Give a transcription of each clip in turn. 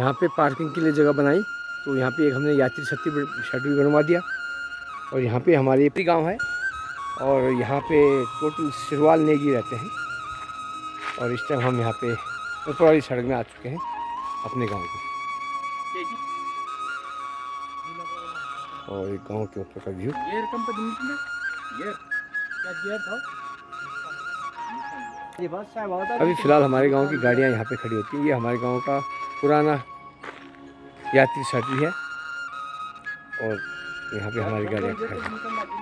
यहाँ पे पार्किंग के लिए जगह बनाई, तो यहाँ पे एक हमने यात्री शेड भी बनवा दिया। और यहाँ पे हमारे गांव है और यहाँ पे टोटल सिरवाल नेगी रहते हैं। और इस टाइम हम यहाँ पे ऊपर वाली सड़क में आ चुके हैं अपने गांव को। और एक गांव के ऊपर का व्यू। अभी फ़िलहाल हमारे गांव की गाड़ियां यहाँ पे खड़ी होती हैं। ये हमारे गांव का पुराना यात्री शेड भी है और यहाँ पे हमारी गाड़ियाँ खड़ी हैं।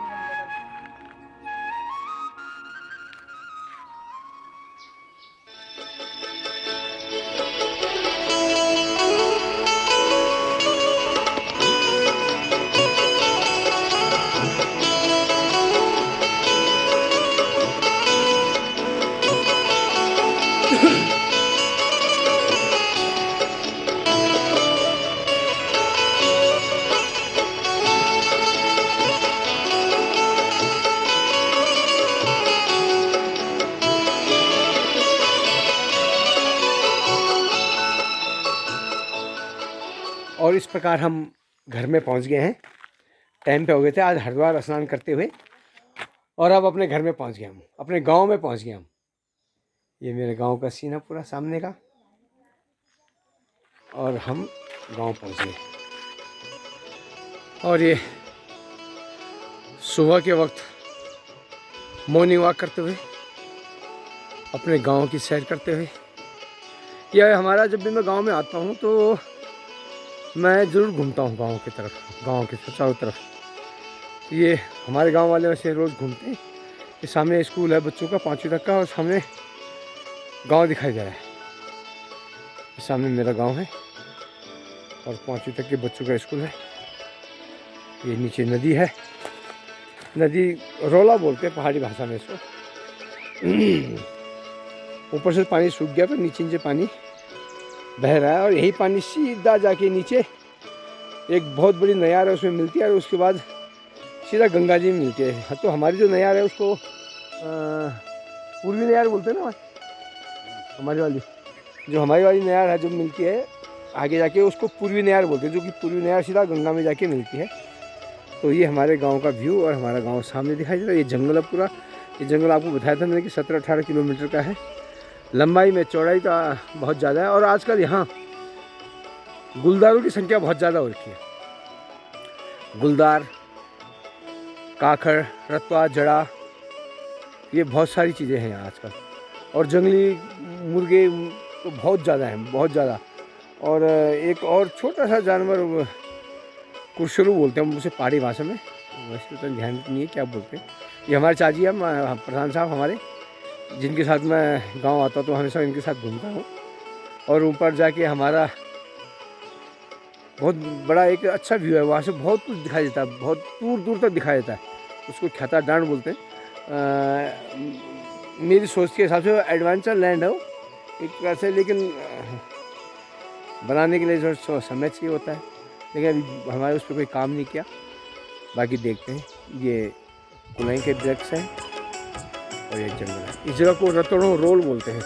और इस प्रकार हम घर में पहुंच गए हैं। टाइम पे हो गए थे आज हरिद्वार स्नान करते हुए और अब अपने घर में पहुंच गए हम, अपने गांव में पहुंच गए हम। ये मेरे गांव का सीन है पूरा सामने का और हम गांव पहुंच गए। और ये सुबह के वक्त मॉर्निंग वॉक करते हुए अपने गांव की सैर करते हुए। यह हमारा, जब भी मैं गांव में आता हूं तो मैं ज़रूर घूमता हूं गांव की तरफ, गांव के चारों तरफ। ये हमारे गांव वाले वैसे रोज़ घूमते हैं। ये सामने स्कूल है बच्चों का 5वीं तक का और सामने गांव दिखाई दे रहा है। सामने मेरा गांव है और 5वीं तक के बच्चों का स्कूल है। ये नीचे नदी है, नदी रोला बोलते हैं पहाड़ी भाषा में इसको। ऊपर से पानी सूख गया तो नीचे नीचे पानी बह रहा है और यही पानी सीधा जाके नीचे एक बहुत बड़ी नहर है उसमें मिलती है और उसके बाद सीधा गंगा जी में मिलती है। तो हमारी जो नहर है उसको पूर्वी नहर बोलते हैं ना, हमारी वाली जो हमारी वाली नहर है जो मिलती है आगे जाके उसको पूर्वी नहर बोलते हैं, जो कि पूर्वी नहर सीधा गंगा में जाके मिलती है। तो ये हमारे गांव का व्यू और हमारा गांव सामने दिखाई दे रहा है। ये जंगल है पूरा। ये जंगल आपको बताया था मैंने कि 17-18 किलोमीटर का है लंबाई में, चौड़ाई का बहुत ज़्यादा है। और आजकल यहाँ गुलदारों की संख्या बहुत ज़्यादा हो रखी है। गुलदार, काखड़, रतवा, जड़ा, ये बहुत सारी चीज़ें हैं यहाँ आजकल। और जंगली मुर्गे तो बहुत ज़्यादा हैं, बहुत ज़्यादा। और एक और छोटा सा जानवर कुरशरू बोलते हैं उसे पहाड़ी भाषा में, वैसे तो ध्यान नहीं है क्या बोलते हैं। ये हमारे चाची है प्रधान साहब हमारे, जिनके साथ मैं गांव आता तो हमेशा इनके साथ घूमता हूँ। और ऊपर जाके हमारा बहुत बड़ा एक अच्छा व्यू है, वहाँ से बहुत कुछ दिखाई देता है, बहुत दूर दूर तक दिखाई देता है। उसको ख्याता डांड बोलते हैं। मेरी सोच के हिसाब से एडवेंचर लैंड है वो एक प्रकार से, लेकिन बनाने के लिए जो समय चाहिए होता है, लेकिन अभी हमारे उस पर कोई काम नहीं किया। बाकी देखते हैं। ये कुलाई के वृक्ष हैं और ये जंगल है। इस जगह को रतड़ों रोल बोलते हैं।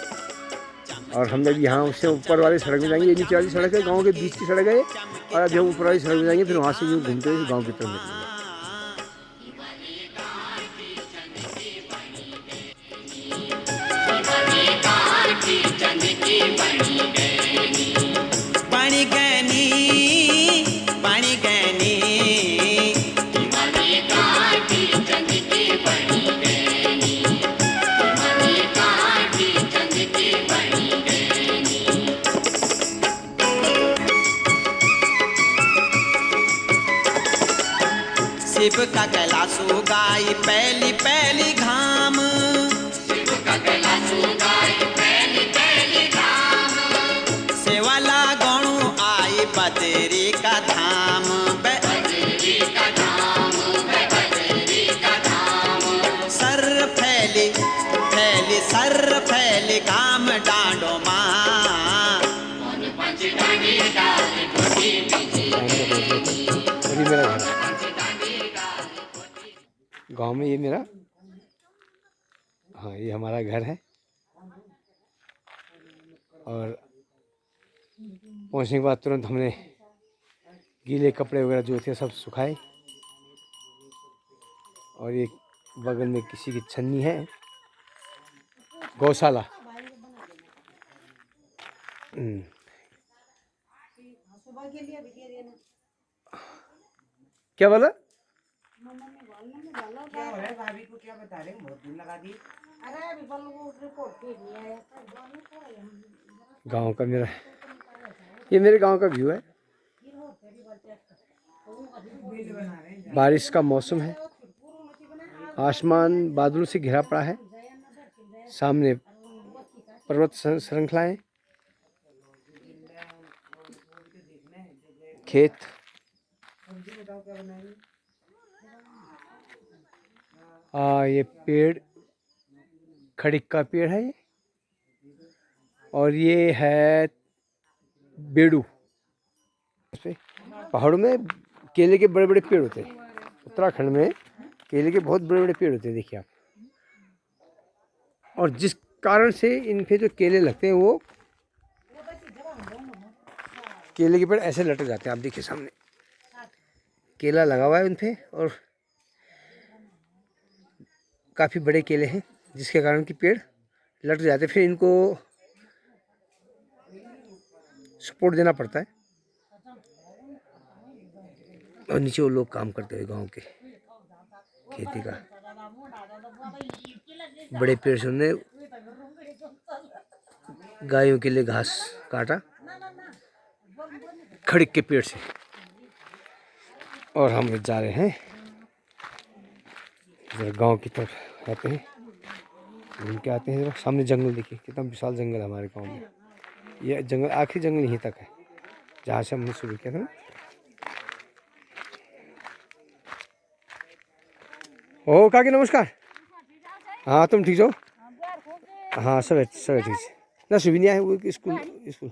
और हम जब यहाँ उससे ऊपर वाली सड़क में जाएंगे, ये नीचे वाली सड़क है, गांव के बीच की सड़क है। और अब हम ऊपर वाली सड़क में जाएंगे फिर वहाँ से यूँ घूमते हुए गाँव की तरफ निकलेंगे। शिव का कैलाशो गाई पहली पहली घाम, शिव का कैलाशो गाई पहली पहली घाम, सेवाला गणु आई बदरी का धाम, बदरी का धाम, बदरी का धाम। सर फैली फैली सर फैली घाम डांडो माँ, गांव में ये मेरा, हाँ ये हमारा घर है। और पहुंचने के बाद तुरंत हमने गीले कपड़े वगैरह जो थे सब सुखाए। और ये बगल में किसी की छन्नी है, गौशाला। क्या बोला? क्या हो रहा है? भाभी को क्या बता रहे हैं? बहुत दिन लगा दी। अरे अभी रिपोर्ट भेजनी है। गांव का मेरा, ये मेरे गांव का व्यू है। बारिश का मौसम है, आसमान बादलों से घिरा पड़ा है, सामने पर्वत श्रृंखलाएं, खेत। ये पेड़ खड़िक का पेड़ है ये, और ये है बेडू। पहाड़ों में केले के बड़े बड़े पेड़ होते हैं। उत्तराखंड में केले के बहुत बड़े बड़े पेड़ होते हैं, देखिए आप। और जिस कारण से इन पे जो केले लगते हैं वो केले के पेड़ ऐसे लटक जाते हैं। आप देखिए सामने केला लगा हुआ है उन पे, और काफ़ी बड़े केले हैं जिसके कारण कि पेड़ लटक जाते हैं। फिर इनको सपोर्ट देना पड़ता है। और नीचे वो लोग काम करते हैं गांव के खेती का। बड़े पेड़ से उन्होंने गायों के लिए घास काटा खड़िक के पेड़ से। और हम जा रहे हैं जरा गांव की तरफ, आते हैं घूम के आते हैं। जरा सामने जंगल देखिए, कितना विशाल जंगल है हमारे गांव में। ये जंगल आखिरी जंगल यहीं तक है जहाँ से हमने शुरू किया था ना। ओ काकी नमस्कार। हाँ तुम ठीक हो? हाँ सब ठीक है ना। सुविधा है वो स्कूल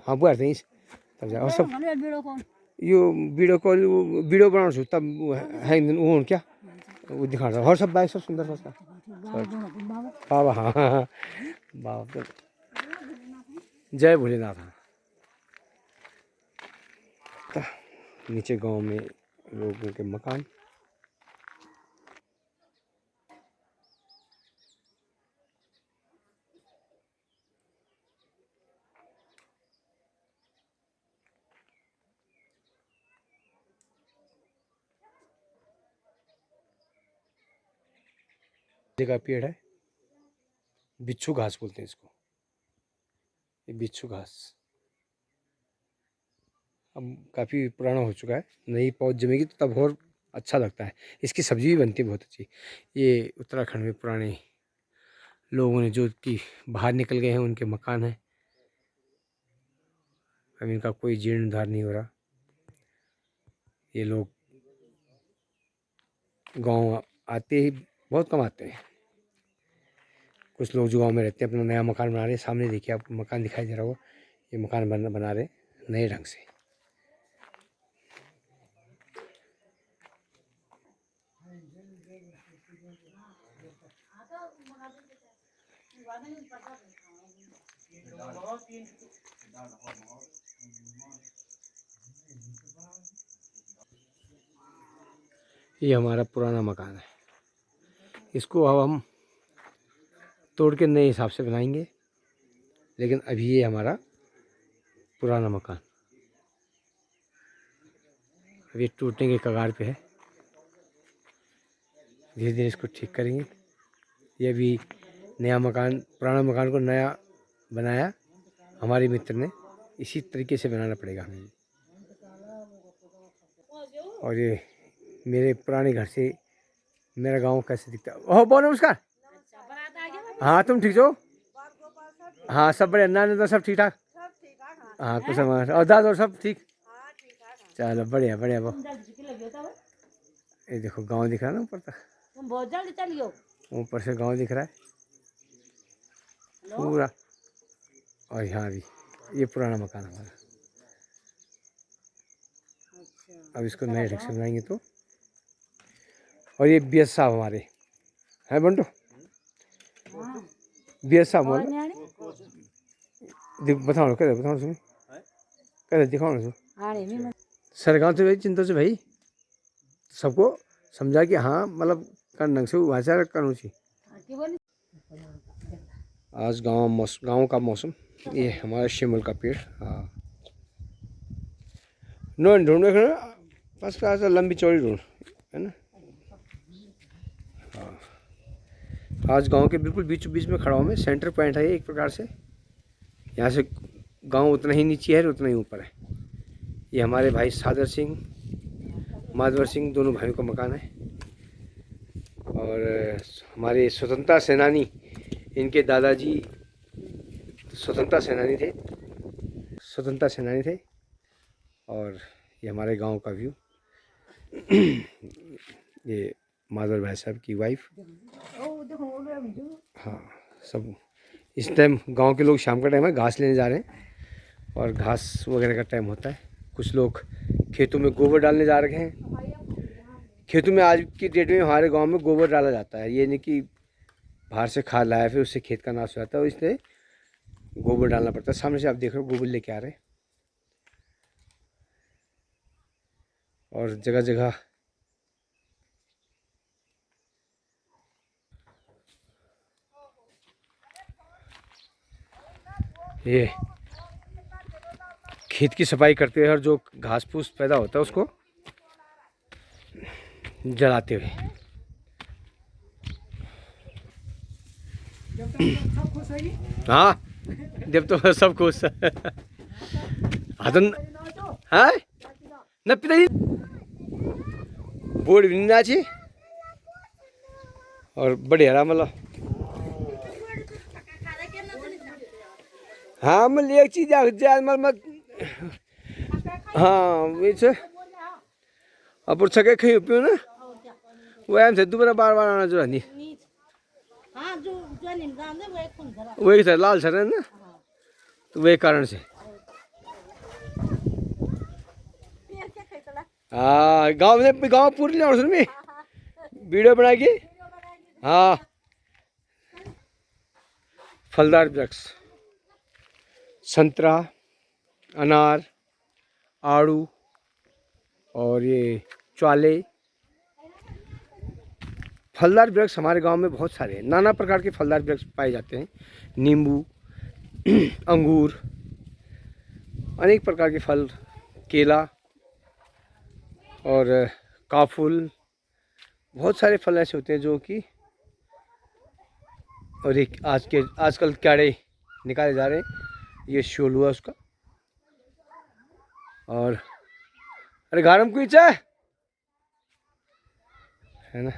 हाँ बुआ थे तब जा। और सब यो वीडियो कॉल वीडियो बनाना छु तब है वो क्या वो दिखा रहा। और सब बाइक सब सुंदर उसका बाबा। हाँ हाँ बाबा जय भोलेनाथ। हाँ नीचे गांव में लोगों के मकान। का पेड़ है, बिच्छू घास बोलते हैं इसको। ये बिच्छू घास अब काफ़ी पुराना हो चुका है। नई पौध जमेगी तो तब और अच्छा लगता है। इसकी सब्जी भी बनती है बहुत अच्छी। ये उत्तराखंड में पुराने लोगों ने जो कि बाहर निकल गए हैं उनके मकान हैं। अब इनका कोई जीर्णोद्धार नहीं हो रहा। ये लोग गांव आते ही बहुत कम आते हैं। कुछ लोग जो गाँव में रहते हैं अपना नया मकान बना रहे हैं। सामने देखिए आपको मकान दिखाई दे रहा होगा, ये मकान बना रहे नए ढंग से। ये हमारा पुराना मकान है, इसको अब हम तोड़ के नए हिसाब से बनाएंगे। लेकिन अभी ये हमारा पुराना मकान अभी टूटने के कगार पे है। धीरे धीरे इसको ठीक करेंगे। ये अभी नया मकान, पुराना मकान को नया बनाया हमारे मित्र ने। इसी तरीके से बनाना पड़ेगा हमें। और ये मेरे पुराने घर से मेरा गांव कैसे दिखता है। ओह बहुत नमस्कार। हाँ तुम ठीक हो? हाँ सब बढ़िया। नाना सब ठीक ठाक? हाँ कुछ और दादा और सब ठीक? चलो बढ़िया बढ़िया। वो ये देखो गांव दिख रहा है ना ऊपर तक, बहुत जल्दी चलियो। ऊपर से गांव दिख रहा है पूरा। और यहाँ भी ये पुराना मकान हमारा। अब इसको नए ढंग से बनाएंगे तो। और ये बीएस साहब हमारे हैं बंटो। बीएस साहब बोलो बताओ क्या बताओ सुनिए। करे दिखाओ ना आने में सरगांव से भाई चिंता से भाई सबको समझा कि हाँ मतलब ढंग से भाषा करनी चाहिए। की बोली आज गांव का मौसम, ये हमारा शिमल का पेड़। हाँ नो ढूंढ रहे बस का लंबी चौड़ी ढूंढ है ना। हाँ आज गांव के बिल्कुल बीचों बीच में खड़ा हूँ मैं, सेंटर पॉइंट है ये एक प्रकार से। यहाँ से गांव उतना ही नीचे है और उतना ही ऊपर है। ये हमारे भाई सादर सिंह, माधवर सिंह, दोनों भाइयों का मकान है। और हमारे स्वतंत्रता सेनानी, इनके दादाजी स्वतंत्रता सेनानी थे। और ये हमारे गांव का व्यू। ये माधवर भाई साहब की वाइफ। हाँ सब इस टाइम गांव के लोग शाम का टाइम है घास लेने जा रहे हैं, और घास वगैरह का टाइम होता है। कुछ लोग खेतों में गोबर डालने जा रहे हैं। खेतों में आज की डेट में हमारे गांव में गोबर डाला जाता है, ये नहीं कि बाहर से खाद लाया फिर उससे खेत का नाश हो जाता है, इसलिए गोबर डालना पड़ता है। सामने से आप देख रहे हो गोबर लेके आ रहे हैं। और जगह जगह ये खेत की सफाई करते हुए और जो घास फूस पैदा होता है उसको जलाते हुए। हाँ जब तो सब खुश हतन हाँ न पिताजी बोर्ड भी नहीं आछी और बढ़िया मतलब। हाँ मैं एक चीज मत हाँ वे अब सके खी पियो ना वो एम से दोबारा बार बार आना जो नहीं हां जो निमगाम ने वो कौन जरा वही सर लाल सर है ना, तो वही कारण से। हाँ गांव पूरी ले में वीडियो बना के। हाँ फलदार वृक्ष, संतरा, अनार, आड़ू और ये ज्वाले, फलदार वृक्ष हमारे गांव में बहुत सारे हैं। नाना प्रकार के फलदार वृक्ष पाए जाते हैं। नींबू, अंगूर, अनेक प्रकार के फल, केला और काफुल, बहुत सारे फल ऐसे होते हैं जो कि, और एक आजकल क्याड़े निकाले जा रहे हैं, ये शोल हुआ उसका। और अरे गारम कोई चाय है ना,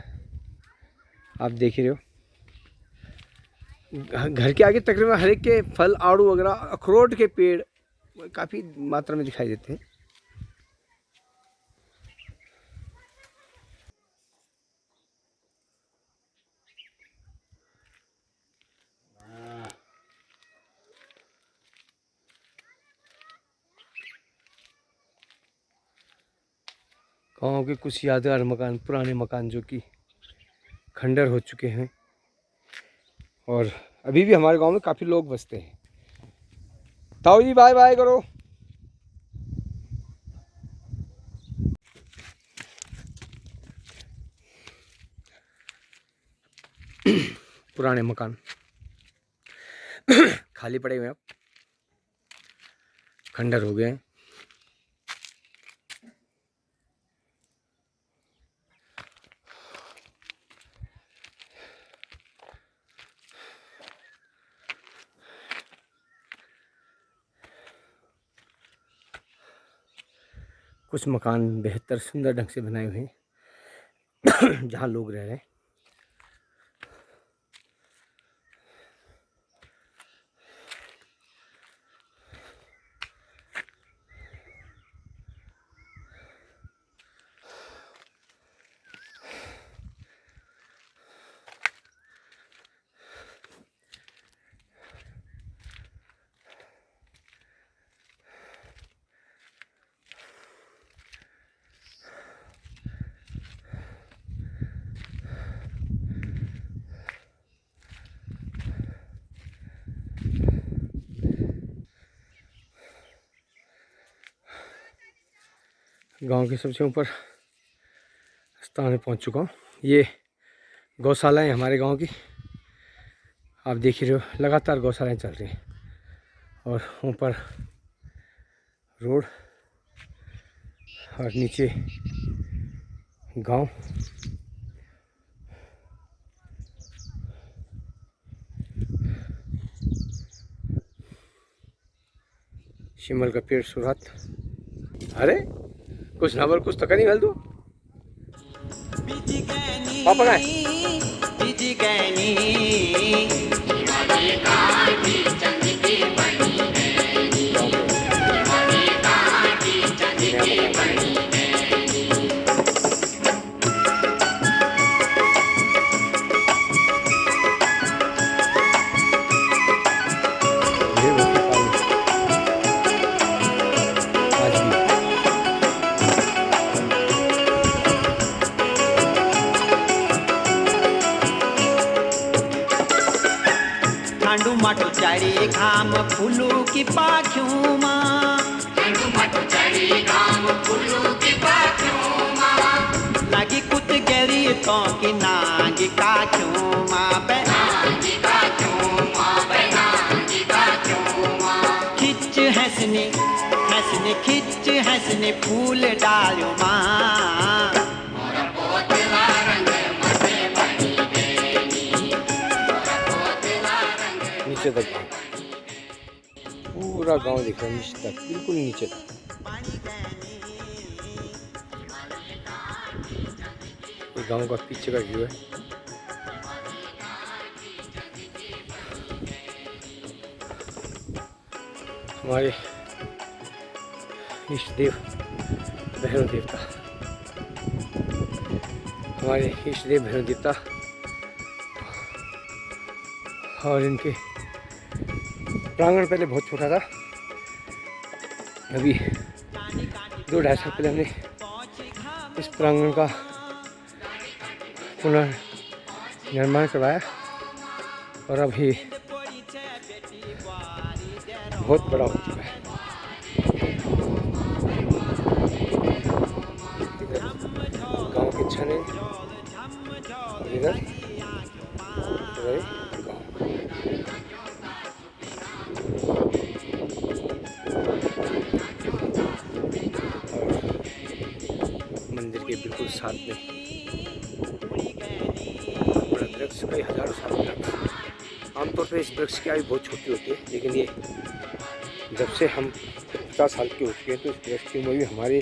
आप देख ही रहे हो। घर के आगे तकरीबन हर एक के फल, आड़ू वगैरह, अखरोट के पेड़ काफ़ी मात्रा में दिखाई देते हैं। गाँव के कुछ यादगार मकान, पुराने मकान जो कि खंडर हो चुके हैं, और अभी भी हमारे गांव में काफ़ी लोग बसते हैं। ताऊ जी बाय बाय करो। पुराने मकान खाली पड़े हुए हैं, अब खंडर हो गए हैं। कुछ मकान बेहतर सुंदर ढंग से बनाए हुए हैं जहाँ लोग रह रहे हैं। गांव के सबसे ऊपर स्थान में पहुंच चुका हूं। ये गौशाला है हमारे गांव की, आप देख ही रहे हो, लगातार गौशालाएं चल रही हैं और ऊपर रोड और नीचे गांव। शिमल का पेड़ सुरात। अरे कुछ ना बोल, कुछ तो नहीं दो पापा का ठांडू माटू चारी घाम फूलू की पाखियों माँ, ठांडू माटू चारी घाम फूलू की पाखियों माँ, लगी कुत गरी तो की नागी काखियों माँ, नागी काखियों माँ, नागी काखियों माँ, खिच हंसने हंसने खिच हंसने फूल डालो माँ, नीचे तक पूरा गांव दिख रहा है, नीचे तक, बिल्कुल नीचे तक। ये गांव का पीछे का व्यू है। हमारे इष्ट देव भैरव देवता, हमारे इष्ट देव भैरव देवता और इनके प्रांगण पहले बहुत छोटा था, अभी 2-2.5 साल पहले हमने इस प्रांगण का पुनर्निर्माण करवाया और अभी बहुत बड़ा हो चुका है। इधर गांव के छने, इधर मंदिर के बिल्कुल साथ में बड़ा वृक्ष, कई हजारों साल वृक्ष। आमतौर पर इस वृक्ष की आयु बहुत छोटी होती है, लेकिन ये जब से हम 50 साल के हो चुके हैं तो इस वृक्ष की उम्र भी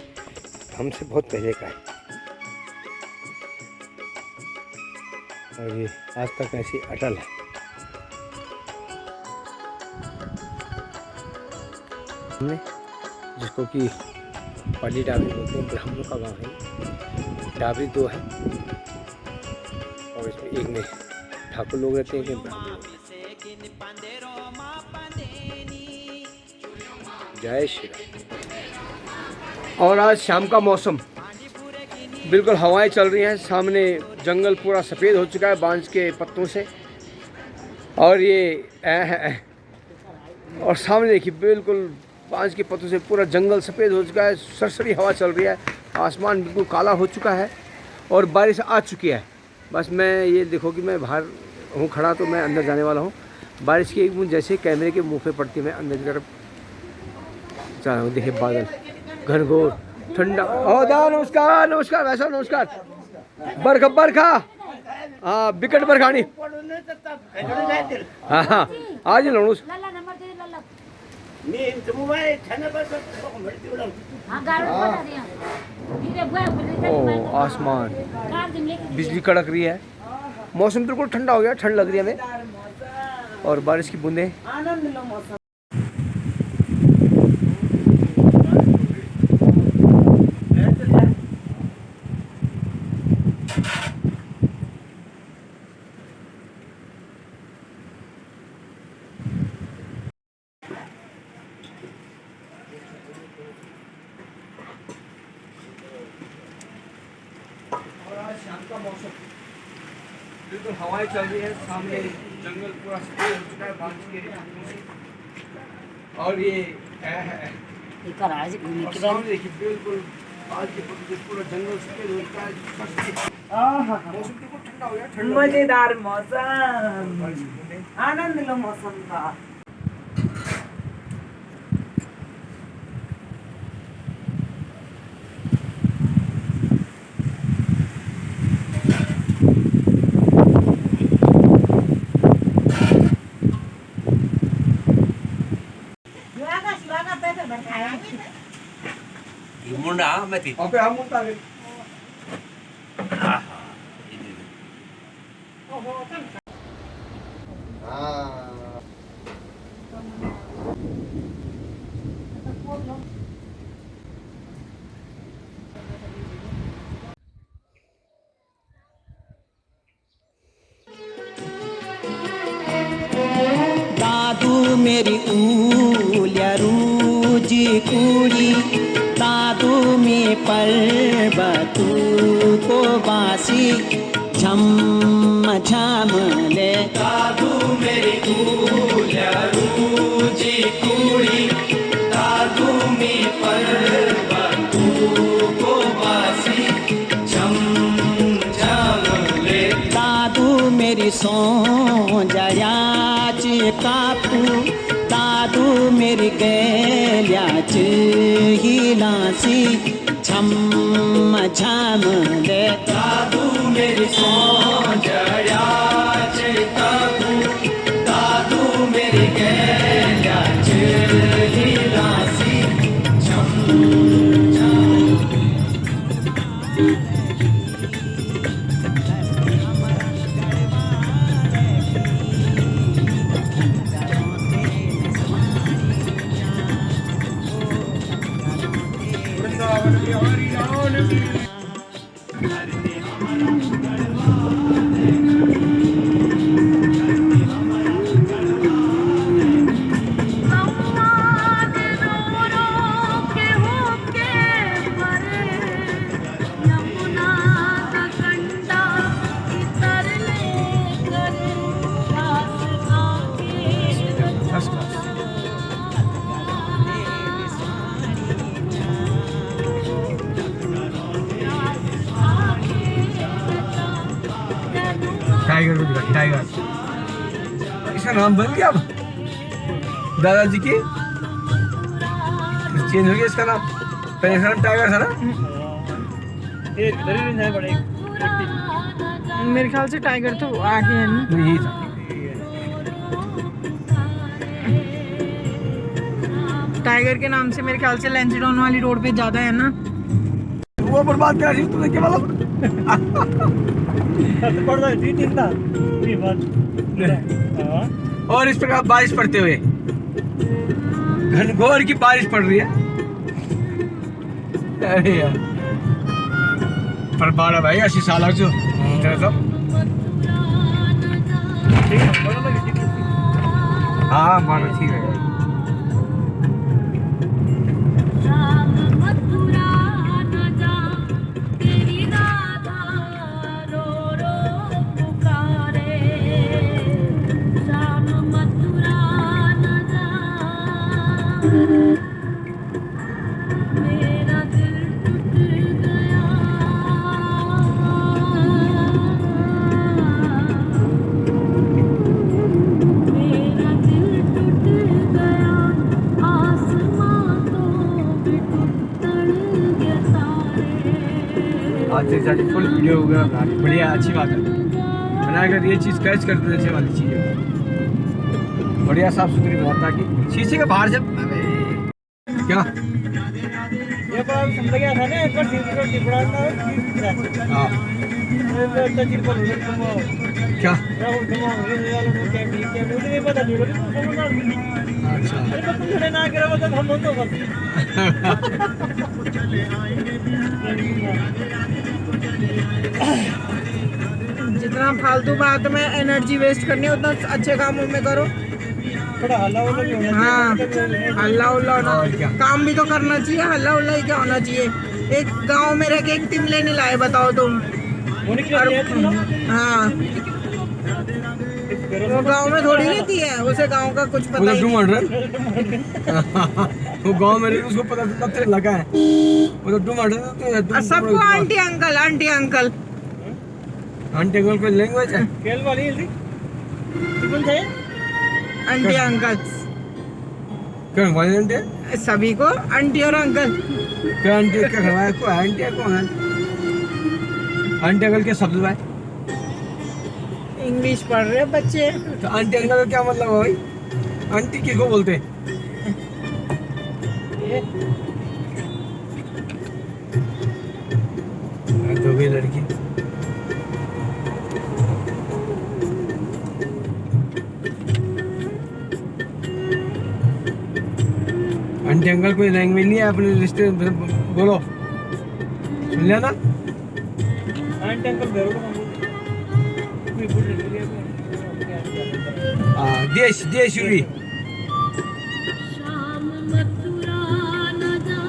हमसे बहुत पहले का है और ये आज तक ऐसे अटल है। हमने जिसको कि पाली डाबरी बोलते हैं, ब्राह्मणों का गांव है। डाबरी 2 है और इसमें एक में ठाकुर लोग रहते हैं, एक में ब्राह्मण लोग रहते हैं। जय श्री राम। और आज शाम का मौसम, बिल्कुल हवाएं चल रही हैं, सामने जंगल पूरा सफ़ेद हो चुका है बांस के पत्तों से और ये और सामने देखिए बिल्कुल बांस के पत्तों से पूरा जंगल सफ़ेद हो चुका है, सरसरी हवा चल रही है, आसमान बिल्कुल काला हो चुका है और बारिश आ चुकी है। बस मैं ये देखो कि मैं बाहर हूँ खड़ा, तो मैं अंदर जाने वाला हूँ। बारिश की एक बूंद जैसे कैमरे के मुंह पे पड़ती है, मैं अंदर की तरफ जा रहा हूँ। देखिए बादल घनघोर ठंडा। ओ दा नमस्कार नमस्कार वैसा नमस्कार। बरखा बरखा, हाँ विकट बरखानी, हाँ हाँ आज लड़ूस ओ आसमान, बिजली कड़क रही है, मौसम बिल्कुल ठंडा हो गया, ठंड लग रही है हमें और बारिश की बूंदें। शाम का मौसम, बिल्कुल हवाएं चल रही है, सामने जंगल पूरा सफेद हो चुका है बांस के और ये और सामने देखिए बिल्कुल आज के पूरा जंगल सफेद होता है। मौसम कितना ठंडा हो गया, ठंडा मजेदार मौसम, आनंद लो मौसम का। Muna mati. Oke, kamu tarik. दादू मेरी ऊलिया रूजी कुड़ी, दादू में पर्वतू को बासी झम झम ले। दादू मेरी ऊलिया रूजी कुड़ी, दादू में पर्वतू को बासी झम झम ले। दादू मेरी सो जयाच कापू, दादू मेरी गैल्याच हिलासी झम झम ले। दादू मेरी सो जयाच कापू, दादू मेरी गैल्याच हिलासी झम झम। टाइगर को दिखा, टाइगर। इसका नाम बदल गया अब दादाजी की, चेंज हो गया इसका नाम। पहले इसका नाम टाइगर था ना। मेरे ख्याल से टाइगर तो आगे है नहीं। नहीं, यही था। टाइगर के नाम से मेरे ख्याल से लैंसडाउन वाली रोड पे ज्यादा है ना। वो बर्बाद करा तुमने क्या मतलब। और इस प्रकार बारिश पड़ते हुए, घनघोर की बारिश पड़ रही है। अरे यार, पर बारह भाई 80 साल जो हाँ मानो ठीक है। आज से फुल वीडियो वगैरह बना रही, बढ़िया, अच्छी बात है। बनाकर ये चीज़ कैच कर देते अच्छी वाली चीज़ है, बढ़िया साफ सुथरी बनाता ताकि शीशे के बाहर से क्या ये बात समझ गया था ना। एक बार सीधी रोड टिपड़ा था। हाँ क्या अच्छा ना करा हम तो जितना फालतू बात में एनर्जी वेस्ट करनी है उतना अच्छे कामों में करो। थोड़ा हल्ला उल्ला भी होना चाहिए। हाँ, हल्ला उल्ला होना, काम भी तो करना चाहिए। हल्ला उल्ला ही क्या होना चाहिए। एक गांव में रह के एक तिमले नहीं लाए, बताओ तुम। हाँ वो गांव में थोड़ी रहती है, उसे गांव का कुछ पता वो ही तो नहीं। 200 वो गांव में रहती, उसको पता तो लगा है वो तो 200 और सबको aunty uncle aunty uncle. Aunty uncle को लैंग्वेज है आंटी अंकल क्या भाई आंटी सभी को आंटी और अंकल। क्या आंटी क्या खड़वाया को आंटी है कौन है आंटी अंकल के शब्द भाई इंग्लिश पढ़ रहे बच्चे। तो आंटी अंकल का क्या मतलब है भाई आंटी किसको बोलते हैं तो भी लड़की आंटी अंकल कोई लैंग्वेज नहीं है अपने रिश्ते बोलो सुन लिया ना आंटी अंकल देश देश हुई श्याम मथुरा न जा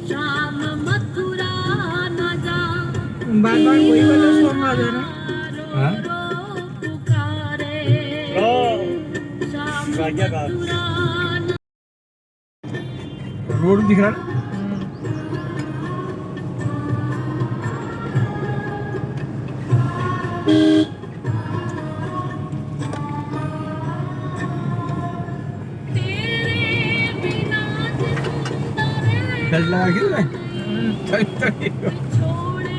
श्याम मथुरा न जा बार बार वही वाला सॉन्ग आ जा रहा हाँ? रो पुकारे श्याम गाड़ियाँ कहाँ? मथुरा न रोड दिख रहा है तेरे बिना जिंदा रहे डर लगा क्यों मैं छोड़े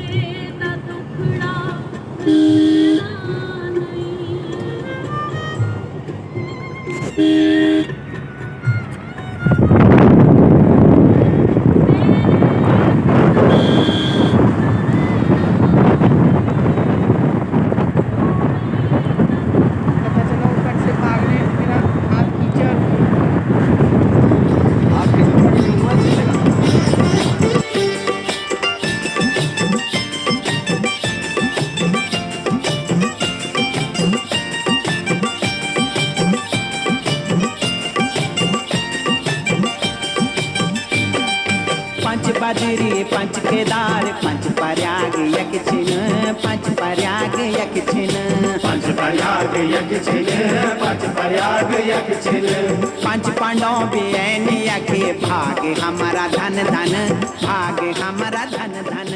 न टुकड़ा तेरा नहीं पता चला ऊपर से भागने मेरा हाथ कीचड़। पंच बजरी पंच केदार पंच प्रयाग यक छिन पंच प्रयाग यक छिन पंच प्रयाग यज्ञ छिन पंच प्रयाग यज्ञ छिन पंच पांडव बेन यके भाग हमारा धन धन भाग हमारा धन धन